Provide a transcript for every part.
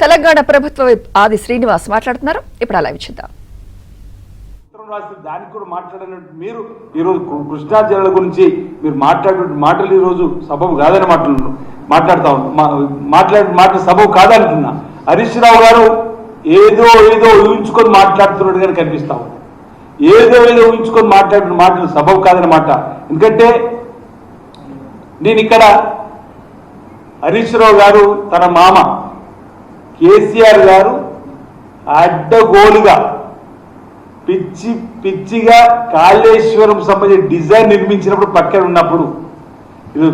తెలంగాణ ప్రభుత్వ ఆది శ్రీనివాస్ మాట్లాడుతున్నారు. ఇప్పుడు అలా చూద్దాం. దానికి కూడా మాట్లాడినట్టు మీరు ఈరోజు కృష్ణా జిల్లాల గురించి మీరు మాట్లాడే మాటలు ఈరోజు సబబు కాదని మాట్లాడుతా మాటలు సబబు కాదంటున్నా. హరీష్ రావు గారు ఏదో ఊహించుకొని మాట్లాడుతున్నట్టు కానీ కనిపిస్తా ఉంది. ఏదో ఊహించుకొని మాట్లాడిన మాటలు సబబు కాదనమాట. ఎందుకంటే నేను ఇక్కడ హరీష్ రావు గారు తన మామ కేసీఆర్ గారు అడ్డగోలుగా పిచ్చిగా కాళేశ్వరం సంబంధించిన డిజైన్ నిర్మించినప్పుడు పక్కన ఉన్నప్పుడు ఇది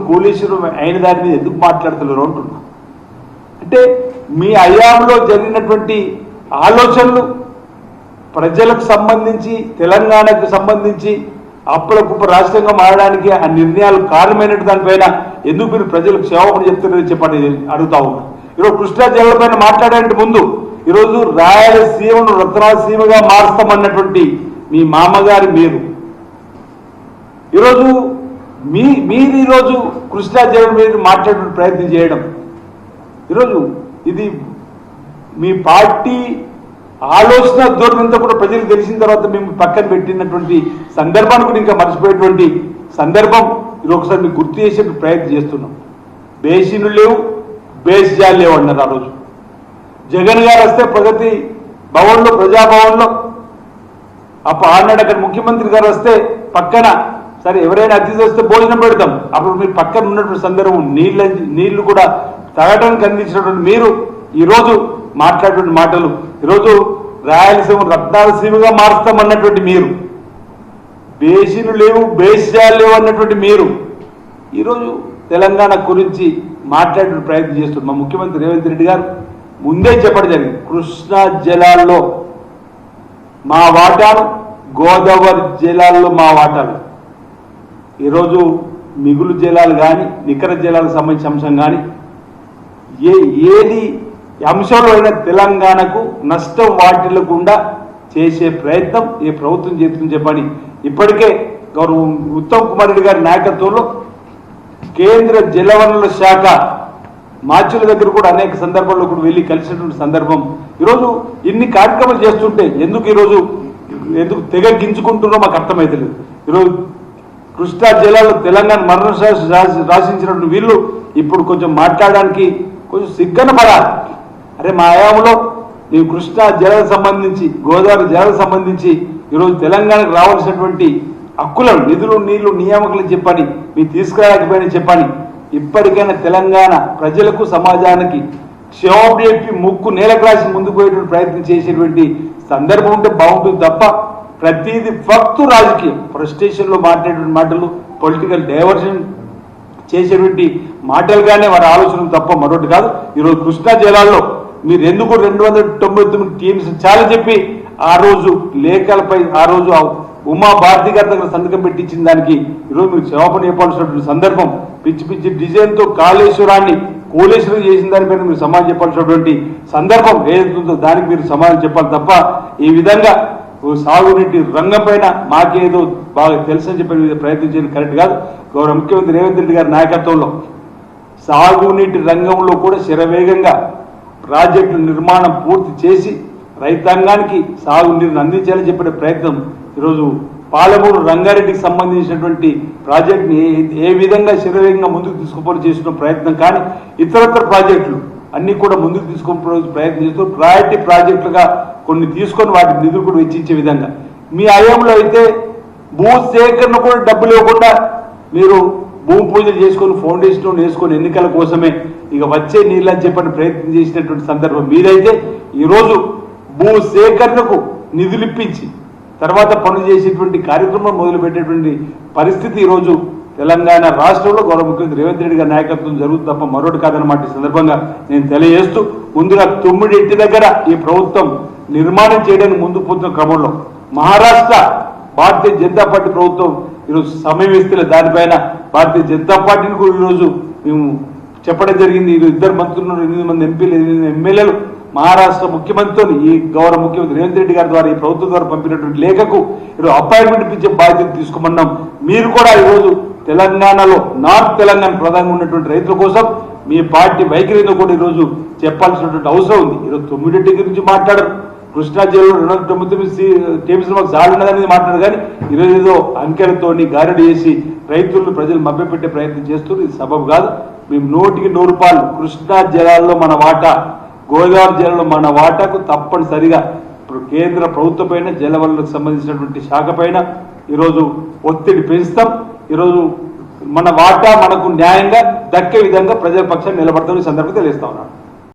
కూలేశ్వరం అయిన దాని మీద ఎందుకు మాట్లాడుతున్నారు అంటున్నా. అంటే మీ హయాంలో జరిగినటువంటి ఆలోచనలు ప్రజలకు సంబంధించి తెలంగాణకు సంబంధించి అప్పుల కుప్ప రాష్ట్రంగా మారడానికి ఆ నిర్ణయాలు కారణమైనట్టు దానిపైన ఎందుకు మీరు ప్రజలకు సేవకుని చెప్తున్నారని చెప్పని అడుగుతా ఉన్నా. ఈరోజు కృష్ణా జిల్లా పైన మాట్లాడే ముందు ఈరోజు రాయలసీమను రత్నాసీమగా మారుస్తామన్నటువంటి మీ మామగారు మీరు ఈరోజు మీరు ఈరోజు కృష్ణా జిల్లా మీద మాట్లాడే ప్రయత్నం చేయడం ఈరోజు ఇది మీ పార్టీ ఆలోచన ధోరణితో కూడా ప్రజలకు తెలిసిన తర్వాత మేము పక్కన పెట్టినటువంటి సందర్భాన్ని కూడా ఇంకా మర్చిపోయేటువంటి సందర్భం ఇది ఒకసారి మీకు గుర్తు చేసే ప్రయత్నం చేస్తున్నాం. బేసిన్లు లేవు, బేసిజాలు లేవు అన్నారు ఆ రోజు. జగన్ గారు వస్తే ప్రగతి భవన్లో ప్రజాభవన్లో ఆనాడు అక్కడ ముఖ్యమంత్రి గారు వస్తే పక్కన సరే ఎవరైనా అతిథి వస్తే భోజనం పెడతాం. అప్పుడు మీరు పక్కన ఉన్నటువంటి సందర్భం నీళ్లు కూడా తాగడానికి అందించినటువంటి మీరు ఈరోజు మాట్లాడేటువంటి మాటలు ఈరోజు రాయలసీమ రత్నాలసీమగా మారుస్తామన్నటువంటి మీరు, బేసిన్లు లేవు బేసిజాలు లేవు అన్నటువంటి మీరు ఈరోజు తెలంగాణ గురించి మాట్లాడే ప్రయత్నం చేస్తున్నారు. మా ముఖ్యమంత్రి రేవంత్ రెడ్డి గారు ముందే చెప్పడం జరిగింది, కృష్ణా జలాల్లో మా వాటాలు, గోదావరి జలాల్లో మా వాటాలు. ఈరోజు మిగులు జలాలు కానీ నికర జలాలకు సంబంధించిన అంశం కానీ ఏది అంశంలో అయినా తెలంగాణకు నష్టం వాటిల్లకుండా చేసే ప్రయత్నం ఏ ప్రభుత్వం చేస్తుందని చెప్పని ఇప్పటికే గౌరవ ఉత్తమ్ కుమార్ రెడ్డి గారి నాయకత్వంలో కేంద్ర జలవనరుల శాఖ మార్చుల దగ్గర కూడా అనేక సందర్భాల్లో కూడా వెళ్ళి కలిసినటువంటి సందర్భం. ఈరోజు ఇన్ని కార్యక్రమాలు చేస్తుంటే ఎందుకు తెగగించుకుంటున్నారో మాకు అర్థమైతలేదు. ఈరోజు కృష్ణా జిల్లాలో తెలంగాణ మరణ రాసించినటువంటి వీళ్ళు ఇప్పుడు కొంచెం మాట్లాడడానికి కొంచెం సిగ్గన పడాలి. అరే మా హయాంలో నీవు కృష్ణా జలాలకు సంబంధించి గోదావరి జలాలకు సంబంధించి ఈరోజు తెలంగాణకు రావాల్సినటువంటి హక్కులను నిధులు నీళ్లు నియామకులు చెప్పని మీరు తీసుకురాకపోయినా చెప్పని ఇప్పటికైనా తెలంగాణ ప్రజలకు సమాజానికి క్షేమం చెప్పి ముక్కు నేలకు రాసి ముందుకు పోయేటువంటి ప్రయత్నం చేసేటువంటి సందర్భం ఉంటే బాగుంటుంది తప్ప ప్రతిదీ ఫక్తు రాజకీయం ఫ్రస్ట్రేషన్లో మాట్లాడేటువంటి మాటలు పొలిటికల్ డైవర్షన్ చేసేటువంటి మాటలుగానే వారి ఆలోచన తప్ప మరొకటి కాదు. ఈరోజు కృష్ణా జిల్లాలో మీరు ఎందుకు 299 టీమ్స్ చాలా చెప్పి ఆ రోజు లేఖలపై ఆ రోజు ఉమా భారతి గారి దగ్గర సంతకం పెట్టించిన దానికి ఈరోజు మీరు క్షమాపణ చెప్పాల్సినటువంటి సందర్భం. పిచ్చి డిజైన్తో కాళేశ్వరాన్ని కోలేశ్వరం చేసిన దానిపైన మీరు సమాధానం చెప్పాల్సినటువంటి సందర్భం ఏదైతుందో దానికి మీరు సమాధానం చెప్పాలి తప్ప ఈ విధంగా సాగునీటి రంగం పైన మాకేదో బాగా తెలుసని చెప్పే ప్రయత్నం చేయడం కరెక్ట్ కాదు. గౌరవ ముఖ్యమంత్రి రేవంత్ రెడ్డి గారి నాయకత్వంలో సాగునీటి రంగంలో కూడా శరవేగంగా ప్రాజెక్టుల నిర్మాణం పూర్తి చేసి రైతాంగానికి సాగునీరుని అందించాలని చెప్పే ప్రయత్నం ఈరోజు పాలమూరు రంగారెడ్డికి సంబంధించినటువంటి ప్రాజెక్టుని ఏ విధంగా శరవేగంగా ముందుకు తీసుకుపోయి చేసిన ప్రయత్నం కానీ ఇతరత్ర ప్రాజెక్టులు అన్ని కూడా ముందుకు తీసుకుని ప్రయత్నం చేస్తూ ప్రయారిటీ ప్రాజెక్టులుగా కొన్ని తీసుకొని వాటి నిధులు కూడా వెచ్చించే విధంగా మీ హయాంలో అయితే భూ సేకరణ కూడా డబ్బులు ఇవ్వకుండా మీరు భూమి పూజలు చేసుకొని ఫౌండేషన్ వేసుకొని ఎన్నికల కోసమే ఇక వచ్చే నీళ్ళని చెప్పని ప్రయత్నం చేసినటువంటి సందర్భం మీదైతే ఈరోజు భూ సేకరణకు నిధులు ఇప్పించి తర్వాత పనులు చేసేటువంటి కార్యక్రమం మొదలుపెట్టేటువంటి పరిస్థితి ఈరోజు తెలంగాణ రాష్ట్రంలో గౌరవ ముఖ్యమంత్రి రేవంత్ రెడ్డి గారి నాయకత్వం జరుగుతుంది తప్ప మరొకటి కాదన్నమాట ఈ సందర్భంగా నేను తెలియజేస్తూ ముందుగా 9 ఇంటి దగ్గర ఈ ప్రభుత్వం నిర్మాణం చేయడానికి ముందుకు పోతున్న క్రమంలో మహారాష్ట్ర భారతీయ జనతా పార్టీ ప్రభుత్వం ఈరోజు సమయం ఇస్తే దానిపైన భారతీయ జనతా పార్టీని కూడా ఈరోజు మేము చెప్పడం జరిగింది. ఈరోజు 2 మంత్రులు 8 మంది ఎంపీలు 8 ఎమ్మెల్యేలు మహారాష్ట్ర ముఖ్యమంత్రితో ఈ గౌరవ ముఖ్యమంత్రి రేవంత్ రెడ్డి గారి ద్వారా ఈ ప్రభుత్వం ద్వారా పంపినటువంటి లేఖకు ఈరోజు అపాయింట్మెంట్ ఇప్పించే బాధ్యత తీసుకోమన్నాం. మీరు కూడా ఈరోజు తెలంగాణలో నార్త్ తెలంగాణ ప్రధానంగా ఉన్నటువంటి రైతుల కోసం మీ పార్టీ వైఖరితో కూడా ఈరోజు చెప్పాల్సినటువంటి అవసరం ఉంది. ఈరోజు 9 గురించి మాట్లాడరు, కృష్ణా జిల్లాలో 299 టీఎంసీలు మాకు చాలున్నదనేది మాట్లాడరు, కానీ ఈరోజు ఏదో అంకెలతోని గారడి చేసి రైతులను ప్రజలు మభ్యపెట్టే ప్రయత్నం చేస్తున్నారు. ఇది సబబు కాదు. మేము 100కి 100 కృష్ణా జిల్లాలో మన వాటా, గోదావరి జిల్లాలో మన వాటాకు తప్పనిసరిగా ఇప్పుడు కేంద్ర ప్రభుత్వం పైన జలవనరులకు సంబంధించినటువంటి శాఖ పైన ఈరోజు ఒత్తిడి పెంచుతాం. ఈరోజు మన వాటా మనకు న్యాయంగా దక్కే విధంగా ప్రజల పక్షాన్ని నిలబడతాం. ఈ సందర్భంగా తెలియస్తా ఉన్నాను.